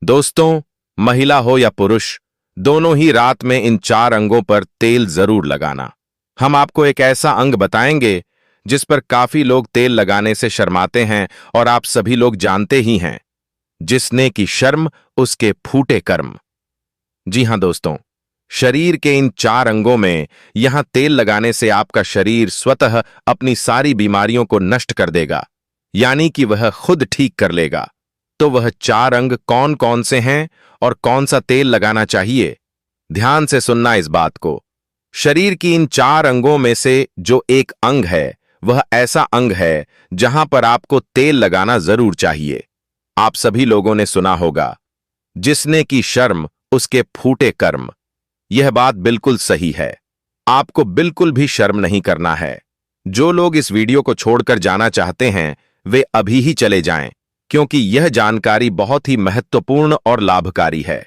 दोस्तों, महिला हो या पुरुष, दोनों ही रात में इन 4 अंगों पर तेल जरूर लगाना। हम आपको एक ऐसा अंग बताएंगे जिस पर काफी लोग तेल लगाने से शर्माते हैं और आप सभी लोग जानते ही हैं, जिसने की शर्म उसके फूटे कर्म। जी हां दोस्तों, शरीर के इन 4 अंगों में यहां तेल लगाने से आपका शरीर स्वतः अपनी सारी बीमारियों को नष्ट कर देगा, यानी कि वह खुद ठीक कर लेगा। तो वह 4 अंग कौन कौन से हैं और कौन सा तेल लगाना चाहिए? ध्यान से सुनना इस बात को। शरीर की इन 4 अंगों में से जो एक अंग है, वह ऐसा अंग है जहां पर आपको तेल लगाना जरूर चाहिए। आप सभी लोगों ने सुना होगा, जिसने की शर्म उसके फूटे कर्म। यह बात बिल्कुल सही है। आपको बिल्कुल भी शर्म नहीं करना है। जो लोग इस वीडियो को छोड़कर जाना चाहते हैं, वे अभी ही चले जाएं, क्योंकि यह जानकारी बहुत ही महत्वपूर्ण और लाभकारी है।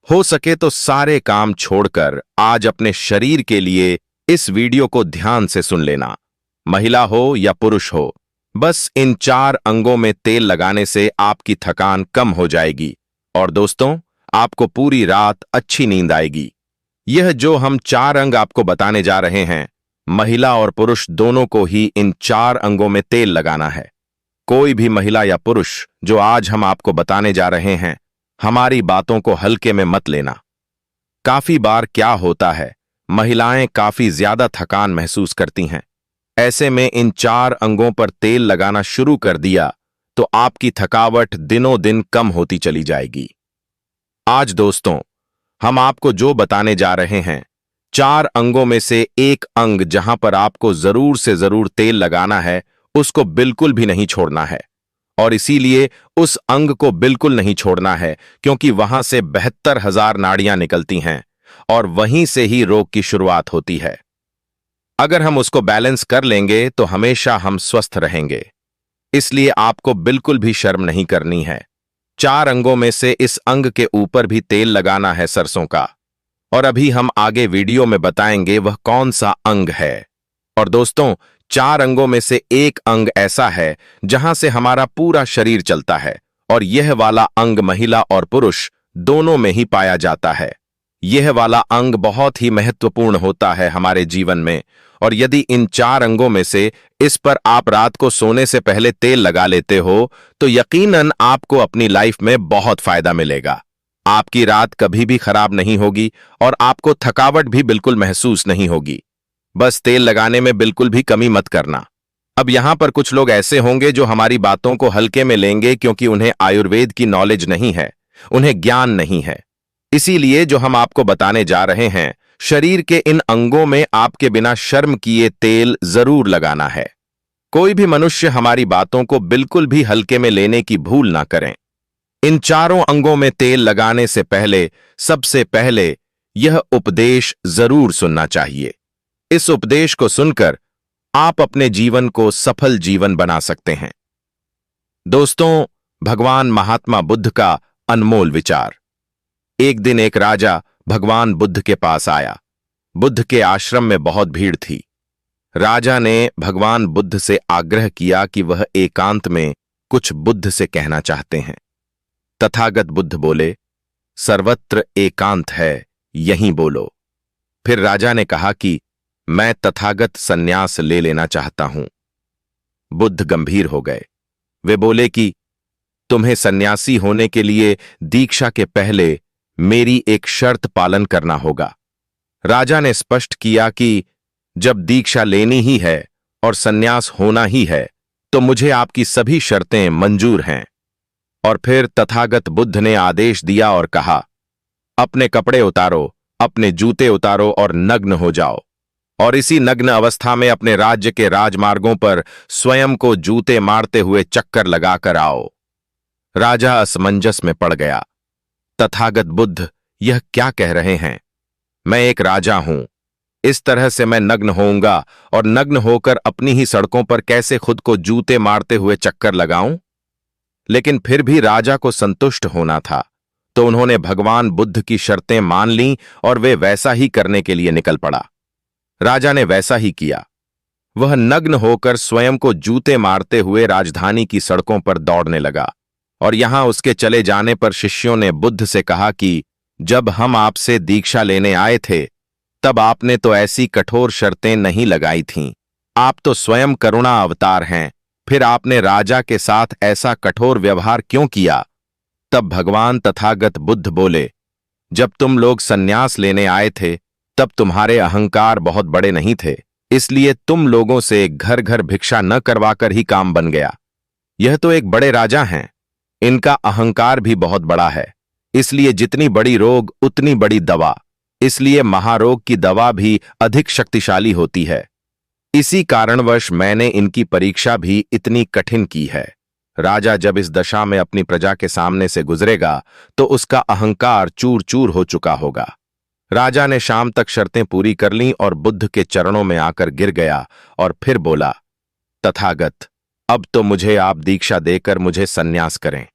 हो सके तो सारे काम छोड़कर आज अपने शरीर के लिए इस वीडियो को ध्यान से सुन लेना। महिला हो या पुरुष हो, बस इन 4 अंगों में तेल लगाने से आपकी थकान कम हो जाएगी और दोस्तों, आपको पूरी रात अच्छी नींद आएगी। यह जो हम 4 अंग आपको बताने जा रहे हैं, महिला और पुरुष दोनों को ही इन 4 अंगों में तेल लगाना है। कोई भी महिला या पुरुष जो आज हम आपको बताने जा रहे हैं, हमारी बातों को हल्के में मत लेना। काफी बार क्या होता है, महिलाएं काफी ज्यादा थकान महसूस करती हैं। ऐसे में इन 4 अंगों पर तेल लगाना शुरू कर दिया तो आपकी थकावट दिनों दिन कम होती चली जाएगी। आज दोस्तों, हम आपको जो बताने जा रहे हैं, 4 अंगों में से एक अंग जहां पर आपको जरूर से जरूर तेल लगाना है, उसको बिल्कुल भी नहीं छोड़ना है। और इसीलिए उस अंग को बिल्कुल नहीं छोड़ना है, क्योंकि वहां से 72,000 नाड़ियां निकलती हैं और वहीं से ही रोग की शुरुआत होती है। अगर हम उसको बैलेंस कर लेंगे तो हमेशा हम स्वस्थ रहेंगे। इसलिए आपको बिल्कुल भी शर्म नहीं करनी है। 4 अंगों में से इस अंग के ऊपर भी तेल लगाना है, सरसों का। और अभी हम आगे वीडियो में बताएंगे वह कौन सा अंग है। और दोस्तों, 4 अंगों में से एक अंग ऐसा है जहां से हमारा पूरा शरीर चलता है, और यह वाला अंग महिला और पुरुष दोनों में ही पाया जाता है। यह वाला अंग बहुत ही महत्वपूर्ण होता है हमारे जीवन में, और यदि इन 4 अंगों में से इस पर आप रात को सोने से पहले तेल लगा लेते हो, तो यकीनन आपको अपनी लाइफ में बहुत फायदा मिलेगा। आपकी रात कभी भी खराब नहीं होगी और आपको थकावट भी बिल्कुल महसूस नहीं होगी। बस तेल लगाने में बिल्कुल भी कमी मत करना। अब यहां पर कुछ लोग ऐसे होंगे जो हमारी बातों को हल्के में लेंगे, क्योंकि उन्हें आयुर्वेद की नॉलेज नहीं है, उन्हें ज्ञान नहीं है। इसीलिए जो हम आपको बताने जा रहे हैं, शरीर के इन अंगों में आपके बिना शर्म किए तेल जरूर लगाना है। कोई भी मनुष्य हमारी बातों को बिल्कुल भी हल्के में लेने की भूल ना करें। इन 4 अंगों में तेल लगाने से पहले सबसे पहले यह उपदेश जरूर सुनना चाहिए। इस उपदेश को सुनकर आप अपने जीवन को सफल जीवन बना सकते हैं। दोस्तों, भगवान महात्मा बुद्ध का अनमोल विचार। एक दिन एक राजा भगवान बुद्ध के पास आया। बुद्ध के आश्रम में बहुत भीड़ थी। राजा ने भगवान बुद्ध से आग्रह किया कि वह एकांत में कुछ बुद्ध से कहना चाहते हैं। तथागत बुद्ध बोले, सर्वत्र एकांत है, यहीं बोलो। फिर राजा ने कहा कि मैं तथागत सन्यास ले लेना चाहता हूं। बुद्ध गंभीर हो गए। वे बोले कि तुम्हें सन्यासी होने के लिए दीक्षा के पहले मेरी एक शर्त पालन करना होगा। राजा ने स्पष्ट किया कि जब दीक्षा लेनी ही है और सन्यास होना ही है, तो मुझे आपकी सभी शर्तें मंजूर हैं। और फिर तथागत बुद्ध ने आदेश दिया और कहा, अपने कपड़े उतारो, अपने जूते उतारो और नग्न हो जाओ, और इसी नग्न अवस्था में अपने राज्य के राजमार्गों पर स्वयं को जूते मारते हुए चक्कर लगाकर आओ। राजा असमंजस में पड़ गया। तथागत बुद्ध यह क्या कह रहे हैं? मैं एक राजा हूं, इस तरह से मैं नग्न होऊंगा और नग्न होकर अपनी ही सड़कों पर कैसे खुद को जूते मारते हुए चक्कर लगाऊं? लेकिन फिर भी राजा को संतुष्ट होना था, तो उन्होंने भगवान बुद्ध की शर्तें मान लीं और वे वैसा ही करने के लिए निकल पड़ा। राजा ने वैसा ही किया। वह नग्न होकर स्वयं को जूते मारते हुए राजधानी की सड़कों पर दौड़ने लगा। और यहां उसके चले जाने पर शिष्यों ने बुद्ध से कहा कि जब हम आपसे दीक्षा लेने आए थे तब आपने तो ऐसी कठोर शर्तें नहीं लगाई थीं। आप तो स्वयं करुणा अवतार हैं, फिर आपने राजा के साथ ऐसा कठोर व्यवहार क्यों किया? तब भगवान तथागत बुद्ध बोले, जब तुम लोग सन्यास लेने आए थे तब तुम्हारे अहंकार बहुत बड़े नहीं थे, इसलिए तुम लोगों से घर घर भिक्षा न करवाकर ही काम बन गया। यह तो एक बड़े राजा हैं, इनका अहंकार भी बहुत बड़ा है, इसलिए जितनी बड़ी रोग उतनी बड़ी दवा, इसलिए महारोग की दवा भी अधिक शक्तिशाली होती है। इसी कारणवश मैंने इनकी परीक्षा भी इतनी कठिन की है। राजा जब इस दशा में अपनी प्रजा के सामने से गुजरेगा तो उसका अहंकार चूर चूर हो चुका होगा। राजा ने शाम तक शर्तें पूरी कर लीं और बुद्ध के चरणों में आकर गिर गया और फिर बोला, तथागत, अब तो मुझे आप दीक्षा देकर मुझे सन्यास करें।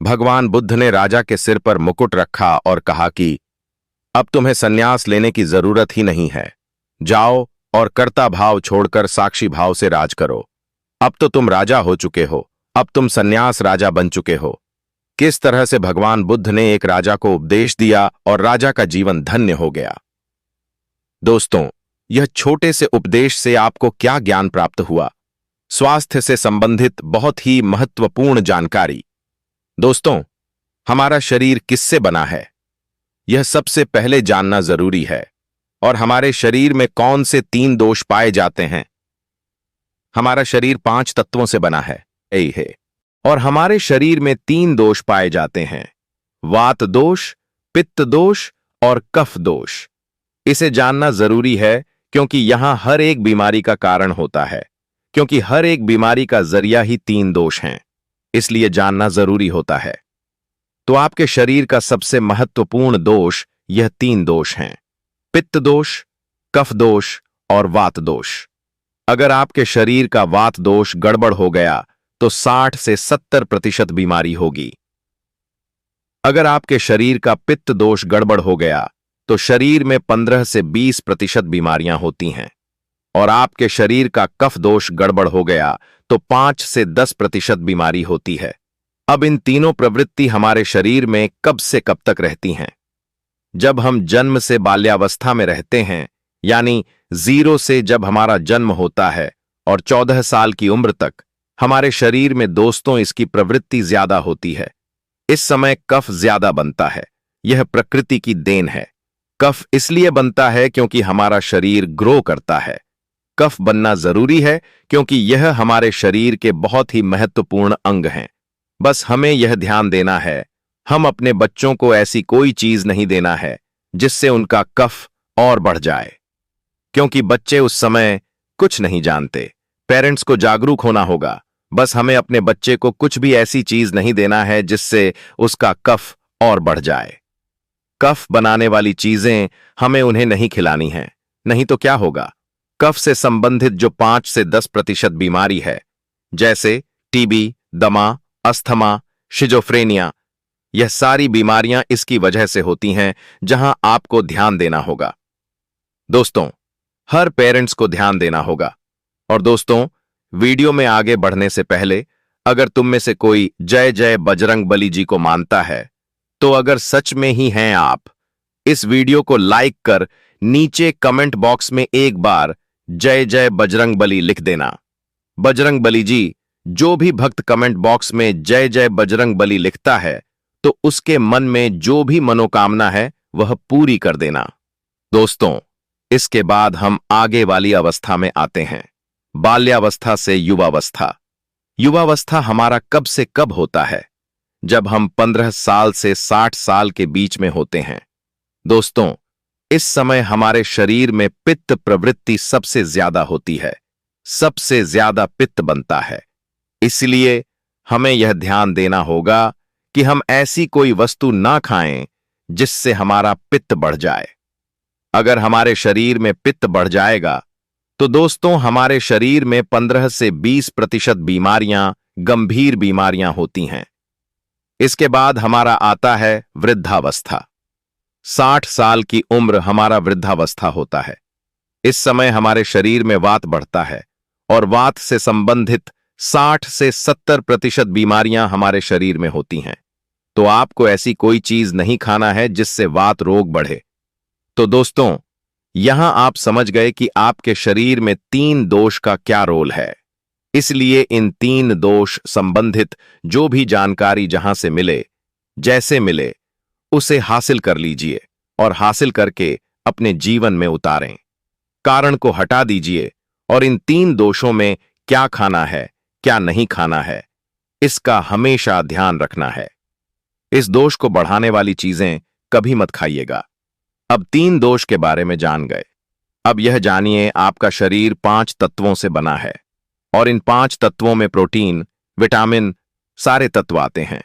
भगवान बुद्ध ने राजा के सिर पर मुकुट रखा और कहा कि अब तुम्हें सन्यास लेने की जरूरत ही नहीं है। जाओ और कर्ता भाव छोड़कर साक्षी भाव से राज करो। अब तो तुम राजा हो चुके हो, अब तुम सन्यास राजा बन चुके हो। किस तरह से भगवान बुद्ध ने एक राजा को उपदेश दिया और राजा का जीवन धन्य हो गया। दोस्तों, यह छोटे से उपदेश से आपको क्या ज्ञान प्राप्त हुआ? स्वास्थ्य से संबंधित बहुत ही महत्वपूर्ण जानकारी। दोस्तों, हमारा शरीर किससे बना है, यह सबसे पहले जानना जरूरी है। और हमारे शरीर में कौन से 3 दोष पाए जाते हैं? हमारा शरीर 5 तत्वों से बना है, यही है। और हमारे शरीर में 3 दोष पाए जाते हैं, वात दोष, पित्त दोष और कफ दोष। इसे जानना जरूरी है क्योंकि यहां हर एक बीमारी का कारण होता है, क्योंकि हर एक बीमारी का जरिया ही 3 दोष हैं, इसलिए जानना जरूरी होता है। तो आपके शरीर का सबसे महत्वपूर्ण दोष यह 3 दोष हैं, पित्त दोष, कफ दोष और वात दोष। अगर आपके शरीर का वात दोष गड़बड़ हो गया तो 60 से 70% बीमारी होगी। अगर आपके शरीर का पित्त दोष गड़बड़ हो गया तो शरीर में 15 से 20% बीमारियां होती हैं। और आपके शरीर का कफ दोष गड़बड़ हो गया तो 5 से 10% बीमारी होती है। अब इन तीनों प्रवृत्ति हमारे शरीर में कब से कब तक रहती हैं? जब हम जन्म से बाल्यावस्था में रहते हैं, यानी 0 से जब हमारा जन्म होता है और 14 साल की उम्र तक, हमारे शरीर में दोस्तों इसकी प्रवृत्ति ज्यादा होती है। इस समय कफ ज्यादा बनता है, यह प्रकृति की देन है। कफ इसलिए बनता है क्योंकि हमारा शरीर ग्रो करता है। कफ बनना जरूरी है क्योंकि यह हमारे शरीर के बहुत ही महत्वपूर्ण अंग हैं। बस हमें यह ध्यान देना है, हम अपने बच्चों को ऐसी कोई चीज नहीं देना है जिससे उनका कफ और बढ़ जाए, क्योंकि बच्चे उस समय कुछ नहीं जानते। पेरेंट्स को जागरूक होना होगा। बस हमें अपने बच्चे को कुछ भी ऐसी चीज नहीं देना है जिससे उसका कफ और बढ़ जाए। कफ बनाने वाली चीजें हमें उन्हें नहीं खिलानी है, नहीं तो क्या होगा? कफ से संबंधित जो 5 से 10% बीमारी है, जैसे टीबी, दमा, अस्थमा, शिजोफ्रेनिया, यह सारी बीमारियां इसकी वजह से होती हैं, जहां आपको ध्यान देना होगा। दोस्तों, हर पेरेंट्स को ध्यान देना होगा। और दोस्तों, वीडियो में आगे बढ़ने से पहले अगर तुम में से कोई जय जय बजरंग बली जी को मानता है तो अगर सच में ही हैं आप, इस वीडियो को लाइक कर नीचे कमेंट बॉक्स में एक बार जय जय बजरंग बली लिख देना। बजरंग बली जी, जो भी भक्त कमेंट बॉक्स में जय जय बजरंग बली लिखता है तो उसके मन में जो भी मनोकामना है वह पूरी कर देना। दोस्तों, इसके बाद हम आगे वाली अवस्था में आते हैं, बाल्यावस्था से युवावस्था। युवावस्था हमारा कब से कब होता है? जब हम 15 साल से 60 साल के बीच में होते हैं। दोस्तों, इस समय हमारे शरीर में पित्त प्रवृत्ति सबसे ज्यादा होती है, सबसे ज्यादा पित्त बनता है। इसलिए हमें यह ध्यान देना होगा कि हम ऐसी कोई वस्तु ना खाएं जिससे हमारा पित्त बढ़ जाए। अगर हमारे शरीर में पित्त बढ़ जाएगा तो दोस्तों हमारे शरीर में 15 से 20% बीमारियां गंभीर बीमारियां होती हैं। इसके बाद हमारा आता है वृद्धावस्था। 60 साल की उम्र हमारा वृद्धावस्था होता है। इस समय हमारे शरीर में वात बढ़ता है और वात से संबंधित 60 से 70% बीमारियां हमारे शरीर में होती हैं। तो आपको ऐसी कोई चीज नहीं खाना है जिससे वात रोग बढ़े। तो दोस्तों, यहां आप समझ गए कि आपके शरीर में 3 दोष का क्या रोल है। इसलिए इन 3 दोष संबंधित जो भी जानकारी जहां से मिले, जैसे मिले, उसे हासिल कर लीजिए और हासिल करके अपने जीवन में उतारें। कारण को हटा दीजिए और इन 3 दोषों में क्या खाना है, क्या नहीं खाना है, इसका हमेशा ध्यान रखना है। इस दोष को बढ़ाने वाली चीजें कभी मत खाइएगा। अब 3 दोष के बारे में जान गए। अब यह जानिए, आपका शरीर 5 तत्वों से बना है और इन 5 तत्वों में प्रोटीन, विटामिन, सारे तत्व आते हैं।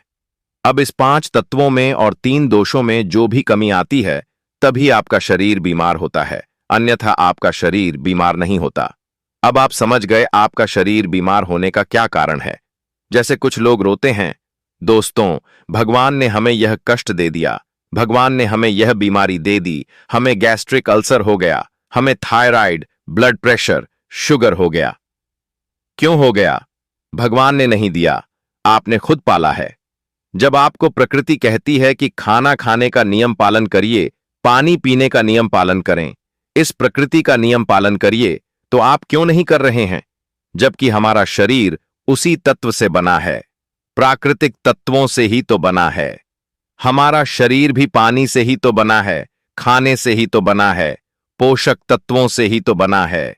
अब इस 5 तत्वों में और 3 दोषों में जो भी कमी आती है, तभी आपका शरीर बीमार होता है, अन्यथा आपका शरीर बीमार नहीं होता। अब आप समझ गए आपका शरीर बीमार होने का क्या कारण है। जैसे कुछ लोग रोते हैं, दोस्तों, भगवान ने हमें यह कष्ट दे दिया, भगवान ने हमें यह बीमारी दे दी, हमें गैस्ट्रिक अल्सर हो गया, हमें थायराइड, ब्लड प्रेशर, शुगर हो गया। क्यों हो गया? भगवान ने नहीं दिया, आपने खुद पाला है। जब आपको प्रकृति कहती है कि खाना खाने का नियम पालन करिए, पानी पीने का नियम पालन करें, इस प्रकृति का नियम पालन करिए, तो आप क्यों नहीं कर रहे हैं? जबकि हमारा शरीर उसी तत्व से बना है, प्राकृतिक तत्वों से ही तो बना है। हमारा शरीर भी पानी से ही तो बना है, खाने से ही तो बना है, पोषक तत्वों से ही तो बना है।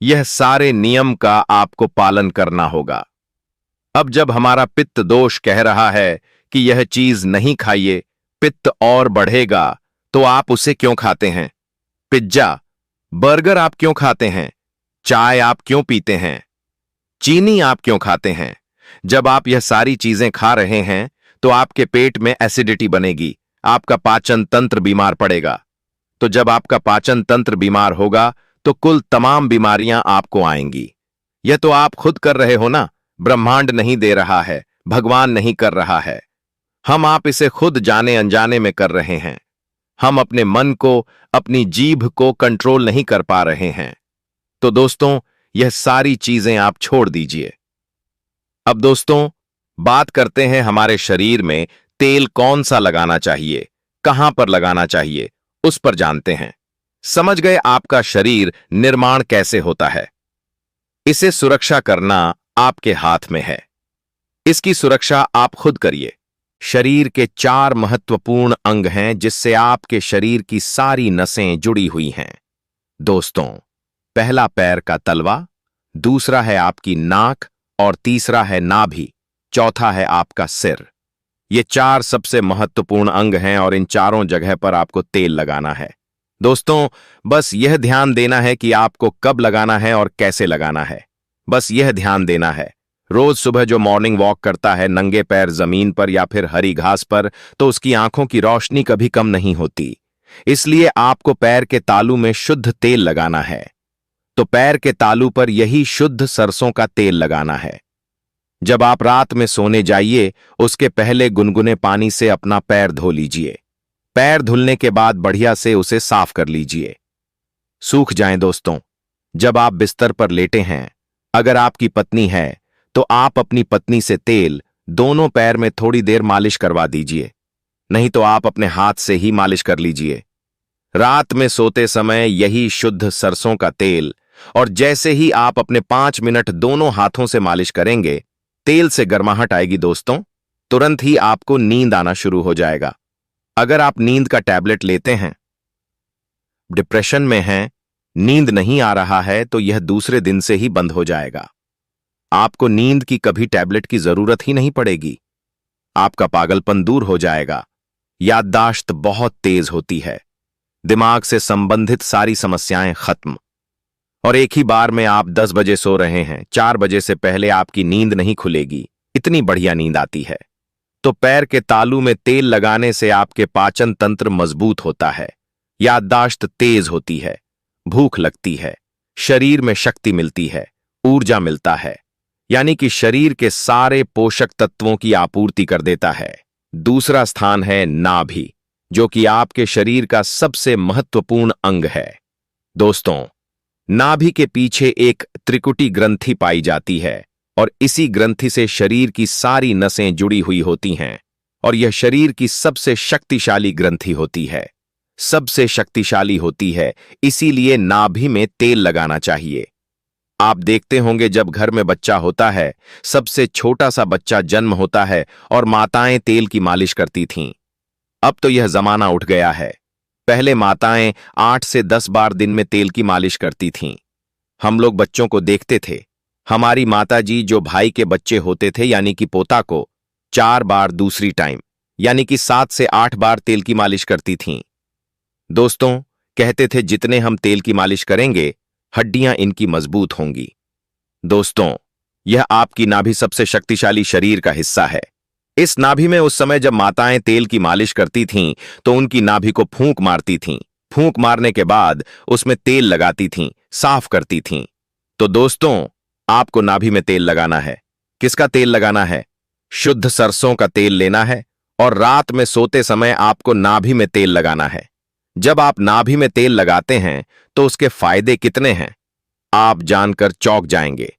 यह सारे नियम का आपको पालन करना होगा। अब जब हमारा पित्त दोष कह रहा है कि यह चीज नहीं खाइए, पित्त और बढ़ेगा, तो आप उसे क्यों खाते हैं? पिज्जा, बर्गर आप क्यों खाते हैं? चाय आप क्यों पीते हैं? चीनी आप क्यों खाते हैं? जब आप यह सारी चीजें खा रहे हैं, तो आपके पेट में एसिडिटी बनेगी, आपका पाचन तंत्र बीमार पड़ेगा। तो जब आपका पाचन तंत्र बीमार होगा, तो कुल तमाम बीमारियां आपको आएंगी। यह तो आप खुद कर रहे हो ना, ब्रह्मांड नहीं दे रहा है, भगवान नहीं कर रहा है। हम आप इसे खुद जाने अनजाने में कर रहे हैं। हम अपने मन को, अपनी जीभ को कंट्रोल नहीं कर पा रहे हैं। तो दोस्तों, यह सारी चीजें आप छोड़ दीजिए। अब दोस्तों, बात करते हैं हमारे शरीर में तेल कौन सा लगाना चाहिए, कहां पर लगाना चाहिए, उस पर जानते हैं। समझ गए आपका शरीर निर्माण कैसे होता है। इसे सुरक्षा करना आपके हाथ में है। इसकी सुरक्षा आप खुद करिए। शरीर के 4 महत्वपूर्ण अंग हैं जिससे आपके शरीर की सारी नसें जुड़ी हुई हैं। दोस्तों, पहला पैर का तलवा, दूसरा है आपकी नाक और तीसरा है नाभि, चौथा है आपका सिर। ये 4 सबसे महत्वपूर्ण अंग हैं और इन चारों जगह पर आपको तेल लगाना है। दोस्तों, बस यह ध्यान देना है कि आपको कब लगाना है और कैसे लगाना है। बस यह ध्यान देना है। रोज सुबह जो मॉर्निंग वॉक करता है नंगे पैर जमीन पर या फिर हरी घास पर, तो उसकी आंखों की रोशनी कभी कम नहीं होती। इसलिए आपको पैर के तालू में शुद्ध तेल लगाना है। तो पैर के तालू पर यही शुद्ध सरसों का तेल लगाना है। जब आप रात में सोने जाइए, उसके पहले गुनगुने पानी से अपना पैर धो लीजिए। पैर धुलने के बाद बढ़िया से उसे साफ कर लीजिए, सूख जाएं। दोस्तों, जब आप बिस्तर पर लेटे हैं, अगर आपकी पत्नी है, तो आप अपनी पत्नी से तेल दोनों पैर में थोड़ी देर मालिश करवा दीजिए, नहीं तो आप अपने हाथ से ही मालिश कर लीजिए। रात में सोते समय यही शुद्ध सरसों का तेल, और जैसे ही आप अपने 5 मिनट दोनों हाथों से मालिश करेंगे, तेल से गर्माहट आएगी। दोस्तों, तुरंत ही आपको नींद आना शुरू हो जाएगा। अगर आप नींद का टैबलेट लेते हैं, डिप्रेशन में हैं, नींद नहीं आ रहा है, तो यह दूसरे दिन से ही बंद हो जाएगा। आपको नींद की कभी टैबलेट की जरूरत ही नहीं पड़ेगी। आपका पागलपन दूर हो जाएगा। याददाश्त बहुत तेज होती है, दिमाग से संबंधित सारी समस्याएं खत्म। और एक ही बार में आप 10 बजे सो रहे हैं, 4 बजे से पहले आपकी नींद नहीं खुलेगी, इतनी बढ़िया नींद आती है। तो पैर के तालू में तेल लगाने से आपके पाचन तंत्र मजबूत होता है, याददाश्त तेज होती है, भूख लगती है, शरीर में शक्ति मिलती है, ऊर्जा मिलता है, यानी कि शरीर के सारे पोषक तत्वों की आपूर्ति कर देता है। दूसरा स्थान है नाभि, जो कि आपके शरीर का सबसे महत्वपूर्ण अंग है। दोस्तों, नाभि के पीछे एक त्रिकुटी ग्रंथि पाई जाती है और इसी ग्रंथि से शरीर की सारी नसें जुड़ी हुई होती हैं और यह शरीर की सबसे शक्तिशाली ग्रंथि होती है, सबसे शक्तिशाली होती है। इसीलिए नाभि में तेल लगाना चाहिए। आप देखते होंगे जब घर में बच्चा होता है, सबसे छोटा सा बच्चा जन्म होता है और माताएं तेल की मालिश करती थीं। अब तो यह जमाना उठ गया है। पहले माताएं 8 से 10 बार दिन में तेल की मालिश करती थीं। हम लोग बच्चों को देखते थे, हमारी माताजी जो भाई के बच्चे होते थे यानी कि पोता को 4 बार दूसरी टाइम यानी कि 7 से 8 बार तेल की मालिश करती थीं। दोस्तों, कहते थे जितने हम तेल की मालिश करेंगे हड्डियां इनकी मजबूत होंगी। दोस्तों, यह आपकी नाभि सबसे शक्तिशाली शरीर का हिस्सा है। इस नाभि में उस समय जब माताएं तेल की मालिश करती थीं तो उनकी नाभि को फूंक मारती थीं। फूंक मारने के बाद उसमें तेल लगाती थीं, साफ करती थीं। तो दोस्तों, आपको नाभि में तेल लगाना है। किसका तेल लगाना है? शुद्ध सरसों का तेल लेना है और रात में सोते समय आपको नाभि में तेल लगाना है। जब आप नाभि में तेल लगाते हैं तो उसके फायदे कितने हैं, आप जानकर चौंक जाएंगे।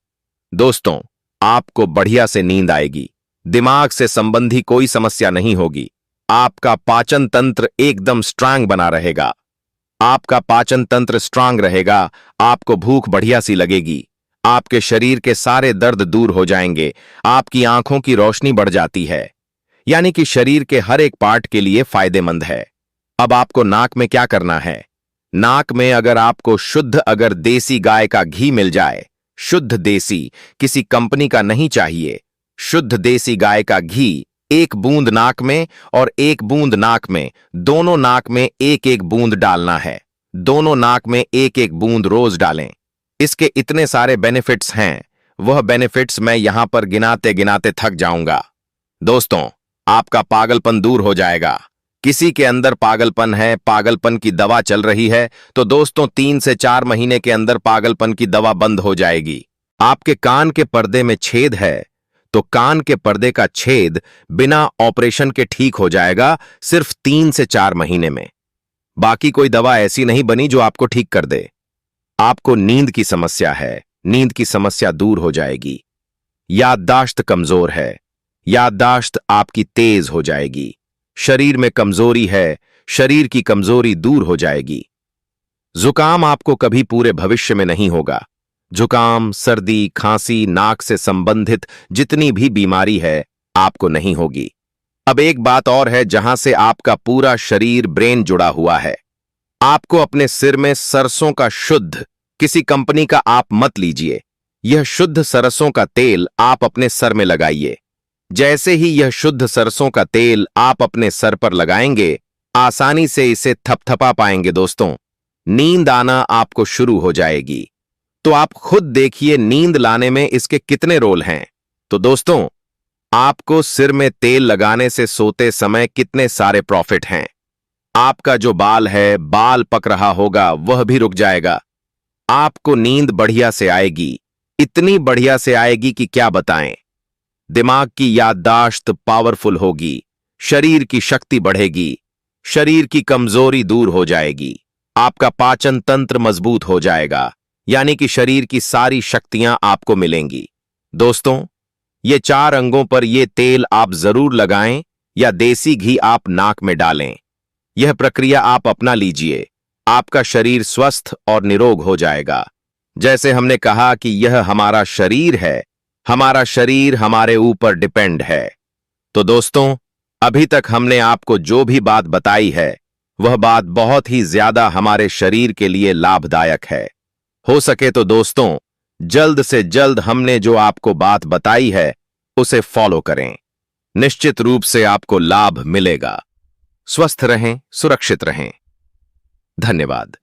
दोस्तों, आपको बढ़िया से नींद आएगी, दिमाग से संबंधी कोई समस्या नहीं होगी, आपका पाचन तंत्र एकदम स्ट्रांग बना रहेगा। आपका पाचन तंत्र स्ट्रांग रहेगा, आपको भूख बढ़िया सी लगेगी, आपके शरीर के सारे दर्द दूर हो जाएंगे, आपकी आंखों की रोशनी बढ़ जाती है, यानी कि शरीर के हर एक पार्ट के लिए फायदेमंद है। अब आपको नाक में क्या करना है? नाक में अगर देसी गाय का घी मिल जाए, शुद्ध देसी, किसी कंपनी का नहीं चाहिए, शुद्ध देसी गाय का घी 1 बूंद नाक में और 1 बूंद नाक में, दोनों नाक में 1-1 बूंद डालना है। दोनों नाक में 1-1 बूंद रोज डालें। इसके इतने सारे बेनिफिट्स हैं, वह बेनिफिट्स मैं यहां पर गिनाते गिनाते थक जाऊंगा। दोस्तों, आपका पागलपन दूर हो जाएगा। किसी के अंदर पागलपन है, पागलपन की दवा चल रही है, तो दोस्तों 3 से 4 महीने के अंदर पागलपन की दवा बंद हो जाएगी। आपके कान के पर्दे में छेद है, तो कान के पर्दे का छेद बिना ऑपरेशन के ठीक हो जाएगा, सिर्फ 3 से 4 महीने में। बाकी कोई दवा ऐसी नहीं बनी जो आपको ठीक कर दे। आपको नींद की समस्या है, नींद की समस्या दूर हो जाएगी। याददाश्त कमजोर है, याददाश्त आपकी तेज हो जाएगी। शरीर में कमजोरी है, शरीर की कमजोरी दूर हो जाएगी। जुकाम आपको कभी पूरे भविष्य में नहीं होगा। जुकाम, सर्दी, खांसी, नाक से संबंधित जितनी भी बीमारी है आपको नहीं होगी। अब एक बात और है जहां से आपका पूरा शरीर ब्रेन जुड़ा हुआ है। आपको अपने सिर में सरसों का शुद्ध, किसी कंपनी का आप मत लीजिए, यह शुद्ध सरसों का तेल आप अपने सर में लगाइए। जैसे ही यह शुद्ध सरसों का तेल आप अपने सर पर लगाएंगे, आसानी से इसे थपथपा पाएंगे। दोस्तों, नींद आना आपको शुरू हो जाएगी। तो आप खुद देखिए नींद लाने में इसके कितने रोल हैं। तो दोस्तों, आपको सिर में तेल लगाने से सोते समय कितने सारे प्रॉफिट हैं। आपका जो बाल है, बाल पक रहा होगा, वह भी रुक जाएगा। आपको नींद बढ़िया से आएगी, इतनी बढ़िया से आएगी कि क्या बताएं। दिमाग की याददाश्त पावरफुल होगी, शरीर की शक्ति बढ़ेगी, शरीर की कमजोरी दूर हो जाएगी, आपका पाचन तंत्र मजबूत हो जाएगा, यानी कि शरीर की सारी शक्तियां आपको मिलेंगी। दोस्तों, ये 4 अंगों पर ये तेल आप जरूर लगाएं या देसी घी आप नाक में डालें। यह प्रक्रिया आप अपना लीजिए, आपका शरीर स्वस्थ और निरोग हो जाएगा। जैसे हमने कहा कि यह हमारा शरीर है, हमारा शरीर हमारे ऊपर डिपेंड है। तो दोस्तों, अभी तक हमने आपको जो भी बात बताई है, वह बात बहुत ही ज्यादा हमारे शरीर के लिए लाभदायक है। हो सके तो दोस्तों, जल्द से जल्द हमने जो आपको बात बताई है उसे फॉलो करें। निश्चित रूप से आपको लाभ मिलेगा। स्वस्थ रहें, सुरक्षित रहें। धन्यवाद।